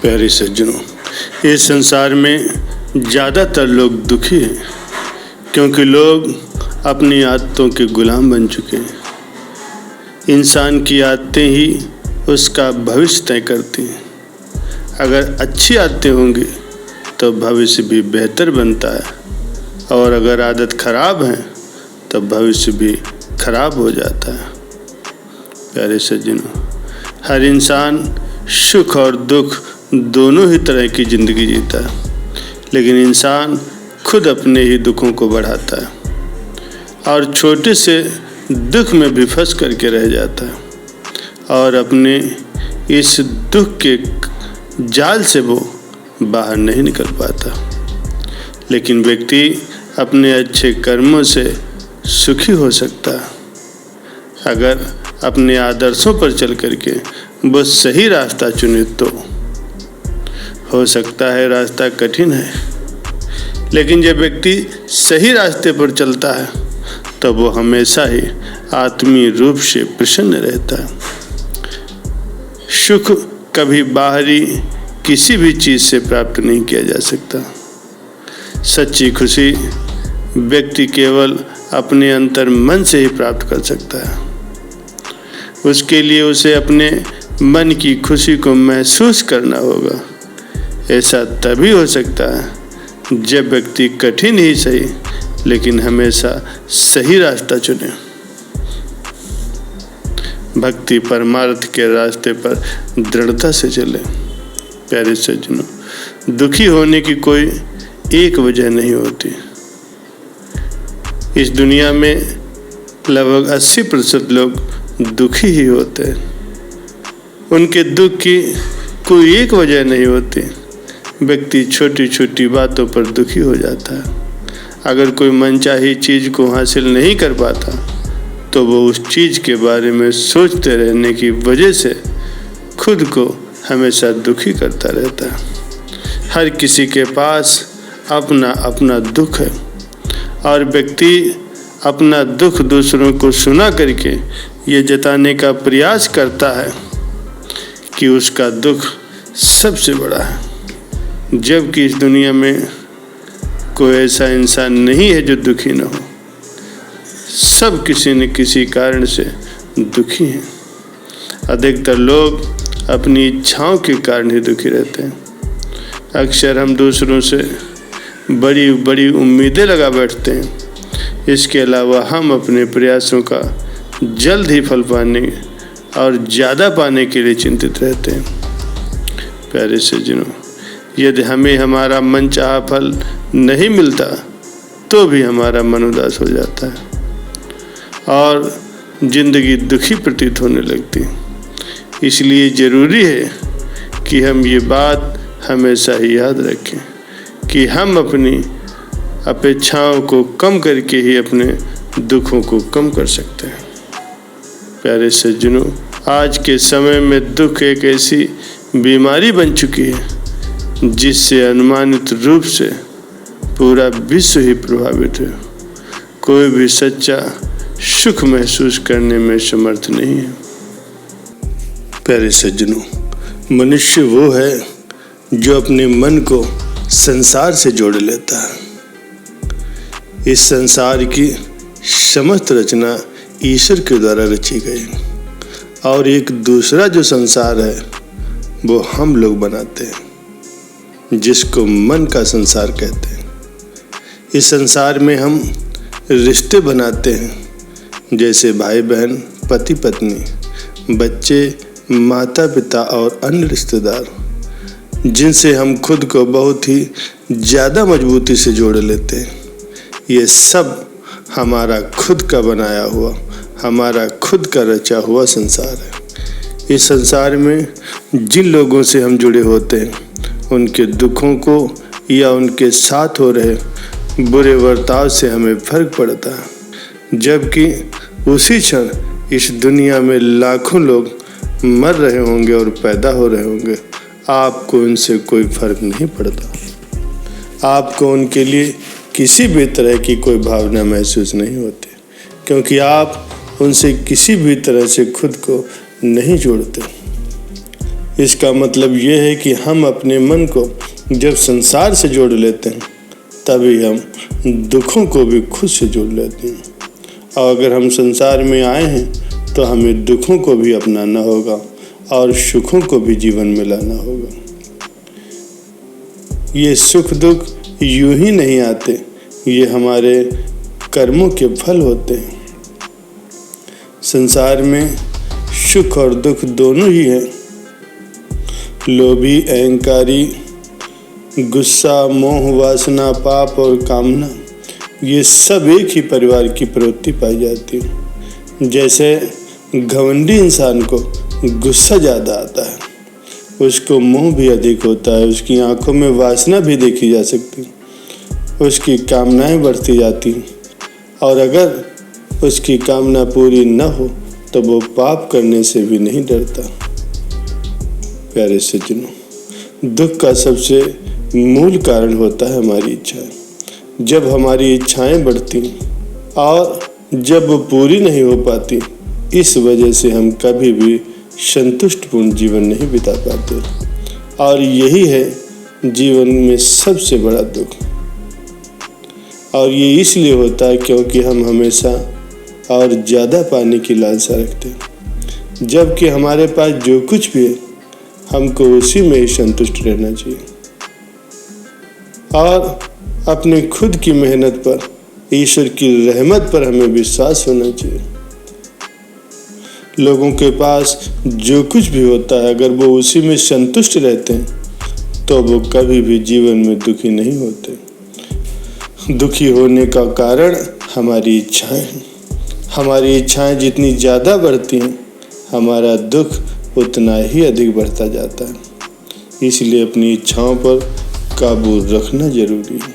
प्यारे सज्जनों, इस संसार में ज़्यादातर लोग दुखी हैं क्योंकि लोग अपनी आदतों के गुलाम बन चुके हैं। इंसान की आदतें ही उसका भविष्य तय करती हैं। अगर अच्छी आदतें होंगी तो भविष्य भी बेहतर बनता है और अगर आदत खराब है तो भविष्य भी खराब हो जाता है। प्यारे सज्जनों, हर इंसान सुख और दुख दोनों ही तरह की ज़िंदगी जीता है, लेकिन इंसान खुद अपने ही दुखों को बढ़ाता है और छोटे से दुख में भी फंस करके रह जाता है और अपने इस दुख के जाल से वो बाहर नहीं निकल पाता। लेकिन व्यक्ति अपने अच्छे कर्मों से सुखी हो सकता है अगर अपने आदर्शों पर चल करके वो सही रास्ता चुने तो। हो सकता है रास्ता कठिन है, लेकिन जब व्यक्ति सही रास्ते पर चलता है तो वो हमेशा ही आत्मीय रूप से प्रसन्न रहता है। सुख कभी बाहरी किसी भी चीज़ से प्राप्त नहीं किया जा सकता। सच्ची खुशी व्यक्ति केवल अपने अंतर मन से ही प्राप्त कर सकता है। उसके लिए उसे अपने मन की खुशी को महसूस करना होगा। ऐसा तभी हो सकता है जब व्यक्ति कठिन ही सही लेकिन हमेशा सही रास्ता चुने। भक्ति परमार्थ के रास्ते पर दृढ़ता से चले। प्यारे सज्जनों, दुखी होने की कोई एक वजह नहीं होती। इस दुनिया में लगभग 80% लोग दुखी ही होते हैं। उनके दुख की कोई एक वजह नहीं होती। व्यक्ति छोटी छोटी बातों पर दुखी हो जाता है। अगर कोई मनचाही चीज़ को हासिल नहीं कर पाता तो वो उस चीज़ के बारे में सोचते रहने की वजह से खुद को हमेशा दुखी करता रहता है। हर किसी के पास अपना अपना दुख है और व्यक्ति अपना दुख दूसरों को सुना करके ये जताने का प्रयास करता है कि उसका दुख सबसे बड़ा है, जबकि इस दुनिया में कोई ऐसा इंसान नहीं है जो दुखी न हो। सब किसी न किसी कारण से दुखी हैं। अधिकतर लोग अपनी इच्छाओं के कारण ही दुखी रहते हैं। अक्सर हम दूसरों से बड़ी बड़ी उम्मीदें लगा बैठते हैं। इसके अलावा हम अपने प्रयासों का जल्द ही फल पाने और ज़्यादा पाने के लिए चिंतित रहते हैं। प्यारे सज्जनों, यदि हमें हमारा मनचाहा फल नहीं मिलता तो भी हमारा मन उदास हो जाता है और ज़िंदगी दुखी प्रतीत होने लगती है। इसलिए ज़रूरी है कि हम ये बात हमेशा ही याद रखें कि हम अपनी अपेक्षाओं को कम करके ही अपने दुखों को कम कर सकते हैं। प्यारे सज्जनों, आज के समय में दुख एक ऐसी बीमारी बन चुकी है जिससे अनुमानित रूप से पूरा विश्व ही प्रभावित है। कोई भी सच्चा सुख महसूस करने में समर्थ नहीं है। प्यारे सज्जनों, मनुष्य वो है जो अपने मन को संसार से जोड़ लेता है। इस संसार की समस्त रचना ईश्वर के द्वारा रची गई और एक दूसरा जो संसार है वो हम लोग बनाते हैं, जिसको मन का संसार कहते हैं। इस संसार में हम रिश्ते बनाते हैं, जैसे भाई बहन, पति पत्नी, बच्चे, माता पिता और अन्य रिश्तेदार, जिनसे हम खुद को बहुत ही ज़्यादा मजबूती से जोड़ लेते हैं। ये सब हमारा खुद का बनाया हुआ, हमारा खुद का रचा हुआ संसार है। इस संसार में जिन लोगों से हम जुड़े होते हैं उनके दुखों को या उनके साथ हो रहे बुरे बर्ताव से हमें फर्क पड़ता है, जबकि उसी क्षण इस दुनिया में लाखों लोग मर रहे होंगे और पैदा हो रहे होंगे, आपको उनसे कोई फर्क नहीं पड़ता। आपको उनके लिए किसी भी तरह की कोई भावना महसूस नहीं होती, क्योंकि आप उनसे किसी भी तरह से खुद को नहीं जोड़ते। इसका मतलब ये है कि हम अपने मन को जब संसार से जोड़ लेते हैं तभी हम दुखों को भी खुद से जोड़ लेते हैं। और अगर हम संसार में आए हैं तो हमें दुखों को भी अपनाना होगा और सुखों को भी जीवन में लाना होगा। ये सुख दुख यूं ही नहीं आते, ये हमारे कर्मों के फल होते हैं। संसार में सुख और दुख दोनों ही हैं। लोभी, अहंकारी, गुस्सा, मोह, वासना, पाप और कामना, ये सब एक ही परिवार की प्रवृत्ति पाई जाती है। जैसे घमंडी इंसान को गुस्सा ज़्यादा आता है, उसको मोह भी अधिक होता है, उसकी आंखों में वासना भी देखी जा सकती, उसकी कामनाएं बढ़ती जाती, और अगर उसकी कामना पूरी न हो तो वो पाप करने से भी नहीं डरता। प्यारे सज्जनों, दुख का सबसे मूल कारण होता है हमारी इच्छाएं। जब हमारी इच्छाएं बढ़ती और जब वो पूरी नहीं हो पाती, इस वजह से हम कभी भी संतुष्टपूर्ण जीवन नहीं बिता पाते, और यही है जीवन में सबसे बड़ा दुख। और ये इसलिए होता है क्योंकि हम हमेशा और ज़्यादा पाने की लालसा रखते हैं, जबकि हमारे पास जो कुछ भी है हमको उसी में ही संतुष्ट रहना चाहिए और अपने खुद की मेहनत पर, ईश्वर की रहमत पर हमें विश्वास होना चाहिए। लोगों के पास जो कुछ भी होता है, अगर वो उसी में संतुष्ट रहते हैं तो वो कभी भी जीवन में दुखी नहीं होते। दुखी होने का कारण हमारी इच्छाएं हैं। हमारी इच्छाएं जितनी ज़्यादा बढ़ती हैं, हमारा दुख उतना ही अधिक बढ़ता जाता है। इसलिए अपनी इच्छाओं पर काबू रखना जरूरी है।